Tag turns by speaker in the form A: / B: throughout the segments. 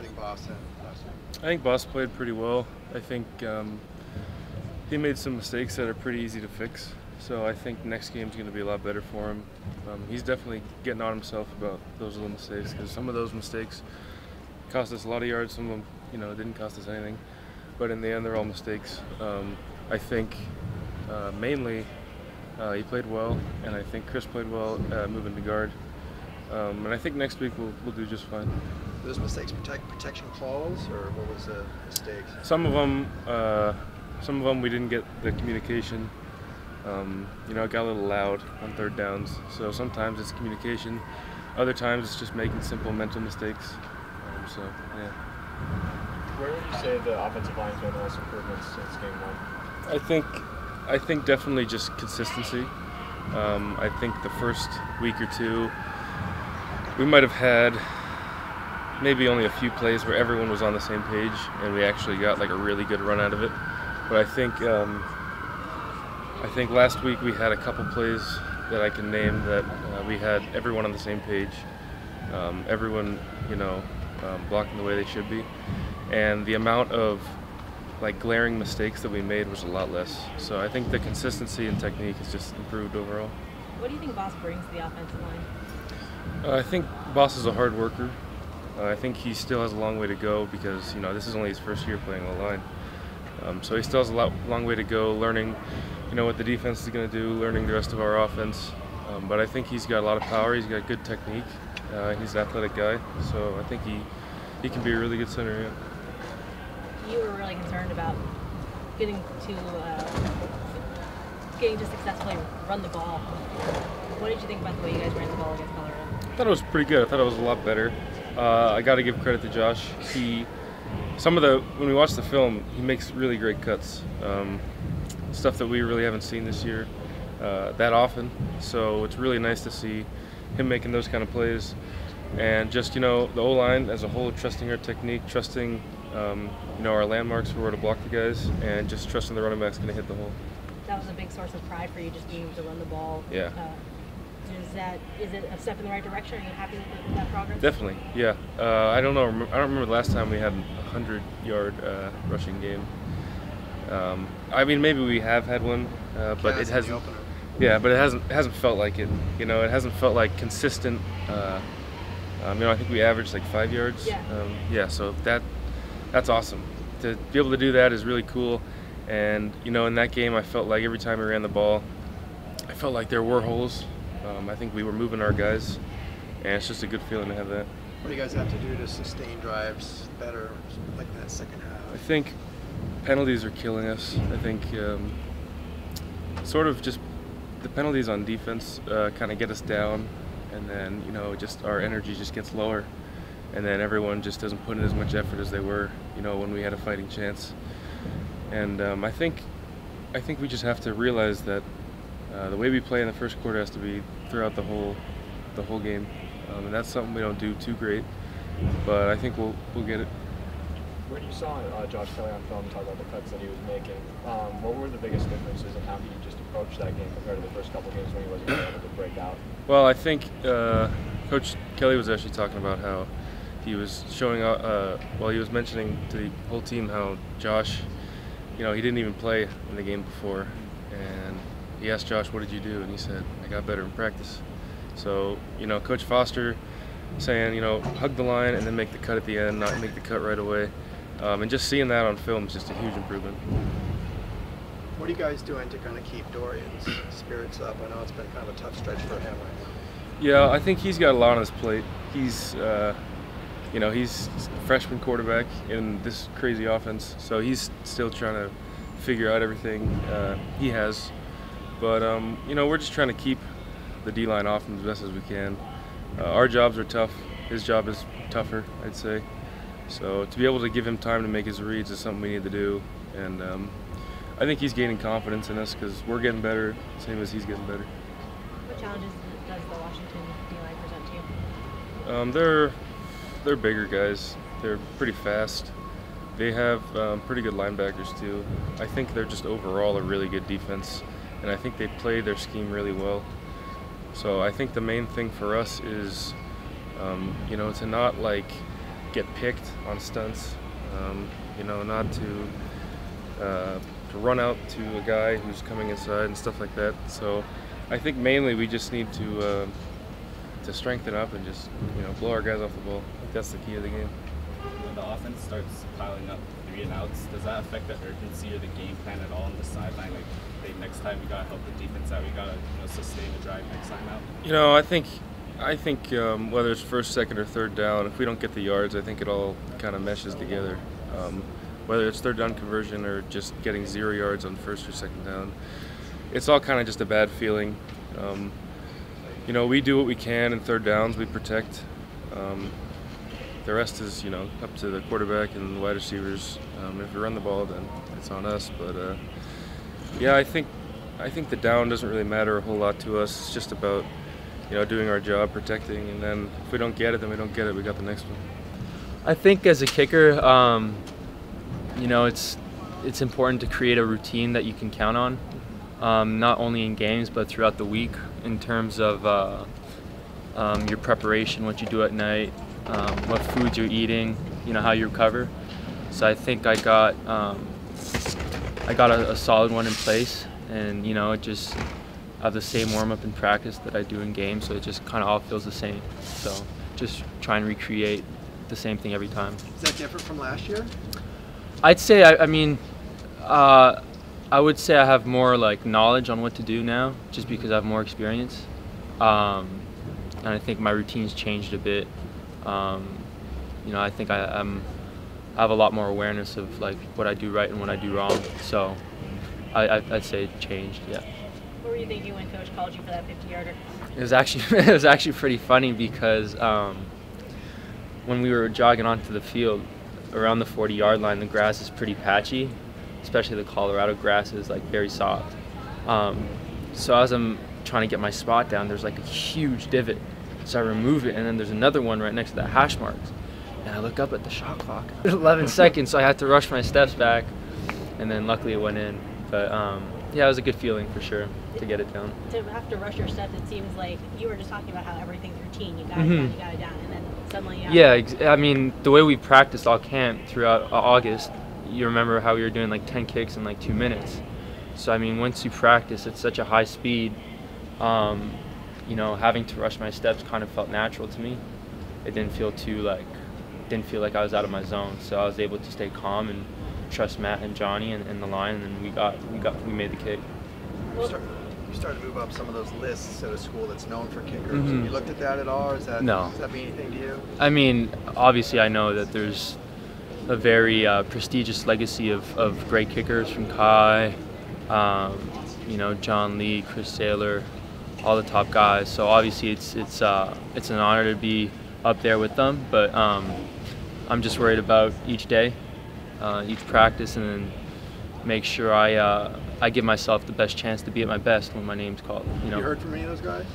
A: finding Boston last night?
B: I think Boss played pretty well. I think he made some mistakes that are pretty easy to fix. So I think next game's going to be a lot better for him. He's definitely getting on himself about those little mistakes because some of those mistakes cost us a lot of yards. Some of them, didn't cost us anything. But in the end, they're all mistakes. I think mainly he played well, and I think Chris played well moving to guard. And I think next week we'll do just fine.
A: Were those mistakes protection calls, or what was the mistakes?
B: Some of them we didn't get the communication. It got a little loud on third downs. So sometimes it's communication. Other times it's just making simple mental mistakes. Yeah.
C: Where would you say the offensive line's made the most improvements since game one?
B: I think definitely just consistency. I think the first week or two we might have had maybe only a few plays where everyone was on the same page and we actually got like a really good run out of it. But I think last week we had a couple plays that I can name that we had everyone on the same page, everyone blocking the way they should be, and the amount of like glaring mistakes that we made was a lot less. So I think the consistency and technique has just improved overall.
D: What do you think Boss brings to the offensive line?
B: I think Boss is a hard worker. I think he still has a long way to go because this is only his first year playing O-line. So he still has a long way to go learning what the defense is going to do, learning the rest of our offense. But I think he's got a lot of power, he's got good technique, he's an athletic guy, so I think he can be a really good center. Yeah.
D: You were really concerned about getting to successfully run the ball. What did you think about the way you guys ran the ball against Colorado?
B: I thought it was pretty good. I thought it was a lot better. I got to give credit to Josh. When we watch the film, he makes really great cuts. Stuff that we really haven't seen this year that often. So it's really nice to see him making those kind of plays. And just, the O-line as a whole, trusting our technique, trusting, our landmarks for where to block the guys, and just trusting the running back's going to hit the hole.
D: That was a big source of pride for you, just being able to run the ball.
B: Yeah.
D: Is it a step in the right direction? Are you happy with that progress?
B: Definitely, yeah. I don't remember the last time we had a 100-yard rushing game. Maybe we have had one, but it hasn't. Yeah, but it hasn't felt like it. It hasn't felt like consistent. I think we averaged like 5 yards.
D: Yeah.
B: So that's awesome. To be able to do that is really cool. And in that game, I felt like every time we ran the ball, I felt like there were holes. I think we were moving our guys, and it's just a good feeling to have that.
A: What do you guys have to do to sustain drives better, like in that second half?
B: I think penalties are killing us. I think sort of just the penalties on defense kind of get us down, and then just our energy just gets lower, and then everyone just doesn't put in as much effort as they were when we had a fighting chance. And I think we just have to realize that the way we play in the first quarter has to be throughout the whole game, and that's something we don't do too great. But I think we'll get it.
C: When you saw Josh Kelly on film talk about the cuts that he was making, what were the biggest differences in how he just approached that game compared to the first couple games when he wasn't able to break out?
B: Well, I think Coach Kelly was actually talking about how he was showing he was mentioning to the whole team how Josh, he didn't even play in the game before, and he asked Josh, "What did you do?" And he said, "I got better in practice." So, Coach Foster saying, hug the line and then make the cut at the end, not make the cut right away. And just seeing that on film is just a huge improvement.
A: What are you guys doing to kind of keep Dorian's spirits up? I know it's been kind of a tough stretch for him right now.
B: Yeah, I think he's got a lot on his plate. He's, he's a freshman quarterback in this crazy offense, so he's still trying to figure out everything he has. But, we're just trying to keep the D-line off him as best as we can. Our jobs are tough. His job is tougher, I'd say. So to be able to give him time to make his reads is something we need to do. And I think he's gaining confidence in us because we're getting better, same as he's getting better.
D: What challenges does the Washington D-line present to you?
B: They're bigger guys. They're pretty fast. They have pretty good linebackers too. I think they're just overall a really good defense, and I think they play their scheme really well. So I think the main thing for us is, to not get picked on stunts. You know, not to run out to a guy who's coming inside and stuff like that. So I think mainly we just need to strengthen up and just, you know, blow our guys off the ball. I think that's the key of the game.
E: When the offense starts piling up 3 and outs, does that affect the urgency or the game plan at all on the sideline? Like, hey, next time we gotta help the defense out, we gotta, you know, sustain the drive next time out.
B: You know, I think whether it's first, second, or third down, if we don't get the yards, I think it all kind of meshes together. Whether it's third down conversion or just getting 0 yards on first or second down, it's all kind of just a bad feeling. You know, we do what we can in third downs, we protect. The rest is, you know, up to the quarterback and the wide receivers. If we run the ball, then it's on us. But yeah, I think the down doesn't really matter a whole lot to us. It's just about, you know, doing our job, protecting, and then if we don't get it, then we don't get it. We got the next one.
F: I think as a kicker, you know, it's important to create a routine that you can count on, not only in games but throughout the week in terms of your preparation, what you do at night, what foods you're eating, you know, how you recover. So I think I got a solid one in place, and you know, it just I have the same warm up in practice that I do in games, so it just kind of all feels the same. So just try and recreate the same thing every time.
A: Is that different from last year?
F: I'd say, I mean, I would say I have more like knowledge on what to do now, just because I have more experience, and I think my routine's changed a bit. You know, I think I have a lot more awareness of like what I do right and what I do wrong. So I'd say it changed, yeah.
D: What were you thinking when Coach called you for that 50-yarder?
F: It was actually pretty funny because when we were jogging onto the field around the 40-yard line, the grass is pretty patchy, especially the Colorado grass is like very soft. So as I'm trying to get my spot down, there's like a huge divot. So I remove it, and then there's another one right next to the hash marks. And I look up at the shot clock. 11 seconds, so I had to rush my steps back, and then luckily it went in. But yeah, it was a good feeling for sure to get it down.
D: To have to rush your steps, it seems like you were just talking about how everything's routine. You got it down, you got it down, and then suddenly
F: Yeah, I mean, the way we practiced all camp throughout August, you remember how we were doing like 10 kicks in like 2 minutes. So I mean, once you practice at such a high speed, you know, having to rush my steps kind of felt natural to me. It didn't feel like I was out of my zone. So I was able to stay calm and trust Matt and Johnny and the line, and we made the kick.
A: You started to move up some of those lists at a school that's known for kickers. Have you looked at that at all, or does that mean anything to you?
F: I mean, obviously I know that there's a very prestigious legacy of great kickers from Kai, you know, John Lee, Chris Saylor, all the top guys. So obviously it's an honor to be up there with them, but I'm just worried about each day, each practice, and then make sure I give myself the best chance to be at my best when my name's called. You know.
A: You heard from any of those guys?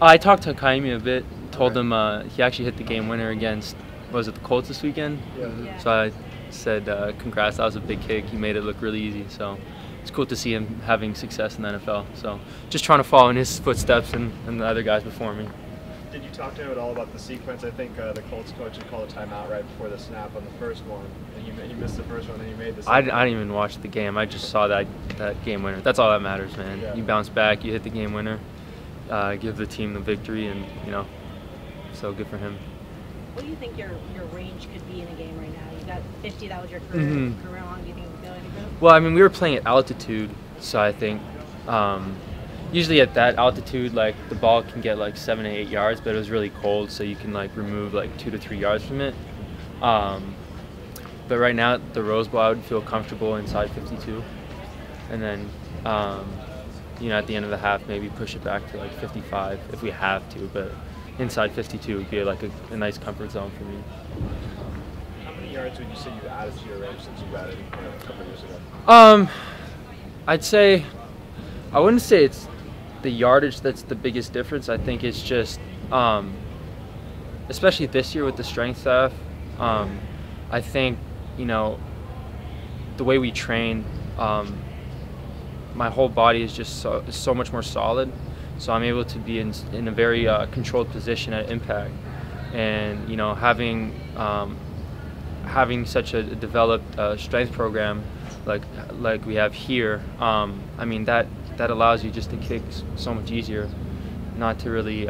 F: I talked to Kaimi a bit. Told him he actually hit the game winner against, was it the Colts this weekend?
A: Yeah.
F: So I said, congrats, that was a big kick. He made it look really easy. So it's cool to see him having success in the NFL. So just trying to follow in his footsteps and the other guys before me.
C: Did you talk to him at all about the sequence? I think the Colts coach had called a timeout right before the snap on the first one, and you missed the first one, and you made the second.
F: I didn't even watch the game. I just saw that game winner. That's all that matters, man.
C: Yeah.
F: You bounce back, you hit the game winner, give the team the victory, and you know, so good for him.
D: What do you think your range could be in a game right now? You got 50. That was your career long. Do you think you can go any further?
F: Well, I mean, we were playing at altitude, so I think usually at that altitude, like the ball can get like 7 to 8 yards, but it was really cold, so you can like remove like 2 to 3 yards from it. But right now, at the Rose Bowl, I would feel comfortable inside 52, and then you know, at the end of the half, maybe push it back to like 55 if we have to. But inside 52 would be like a nice comfort zone for me.
C: How many yards would you say you've added to your range since you added a couple of years ago?
F: I'd say, I wouldn't say it's the yardage that's the biggest difference. I think it's just, especially this year with the strength staff, I think, you know, the way we train, my whole body is just so much more solid. So I'm able to be in a very controlled position at impact. and you know, having such a developed strength program like we have here, I mean that allows you just to kick so much easier, not to really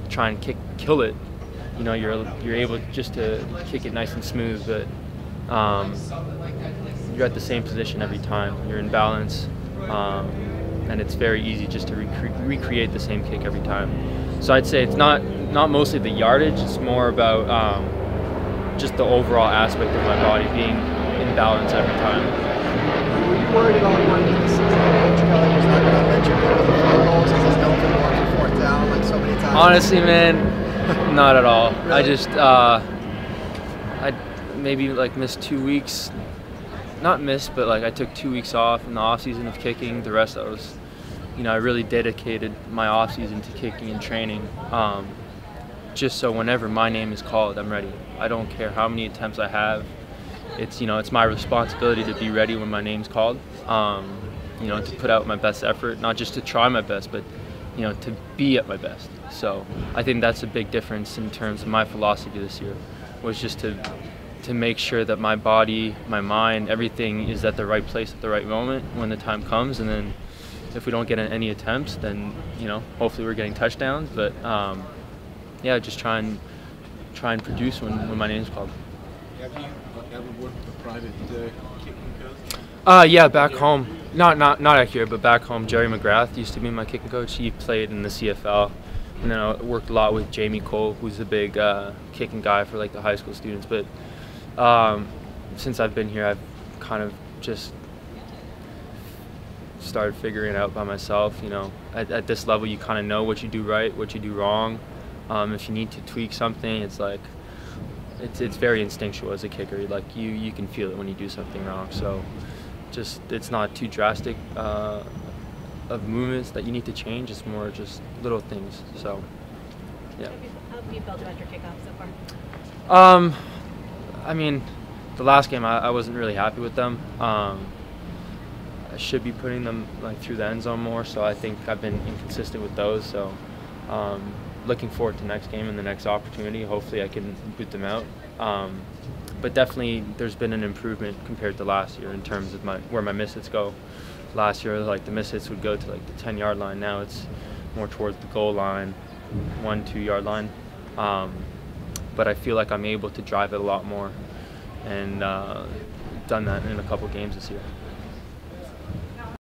F: try and kill it. You know, you're able just to kick it nice and smooth, but you're at the same position every time. You're in balance, and it's very easy just to recreate the same kick every time. So I'd say it's not mostly the yardage. It's more about just the overall aspect of my body being in balance every time.
A: Were you worried at all going into the season that Coach Kelly was not going to let you go to the field goals since he's known for going for fourth down like so many times?
F: Honestly, man, not at all. Really? I just I maybe like missed 2 weeks. Not missed, but like I took 2 weeks off in the off season of kicking. The rest I was, you know, I really dedicated my off season to kicking and training, just so whenever my name is called, I'm ready. I don't care how many attempts I have. It's, you know, it's my responsibility to be ready when my name's called. You know, to put out my best effort, not just to try my best, but you know, to be at my best. So I think that's a big difference in terms of my philosophy this year, was just to make sure that my body, my mind, everything is at the right place at the right moment when the time comes. And then if we don't get any attempts, then, you know, hopefully we're getting touchdowns. But yeah, just try and produce when my name's called.
G: Have you ever worked with a private kicking coach?
F: Yeah, back home. Not out here, but back home. Jerry McGrath used to be my kicking coach. He played in the CFL. And then I worked a lot with Jamie Cole, who's a big kicking guy for like the high school students. But since I've been here, I've kind of just started figuring it out by myself. You know, at this level, you kind of know what you do right, what you do wrong. If you need to tweak something, it's like it's very instinctual as a kicker. Like you can feel it when you do something wrong. So just it's not too drastic of movements that you need to change. It's more just little things. So yeah.
D: How have you felt about your kickoff so far?
F: I mean, the last game I wasn't really happy with them. I should be putting them like through the end zone more, so I think I've been inconsistent with those. So looking forward to next game and the next opportunity. Hopefully I can boot them out. But definitely there's been an improvement compared to last year in terms of where my miss hits go. Last year, like the miss hits would go to like the 10-yard line. Now it's more towards the goal line, 1-2 yard line. But I feel like I'm able to drive it a lot more, and done that in a couple games this year.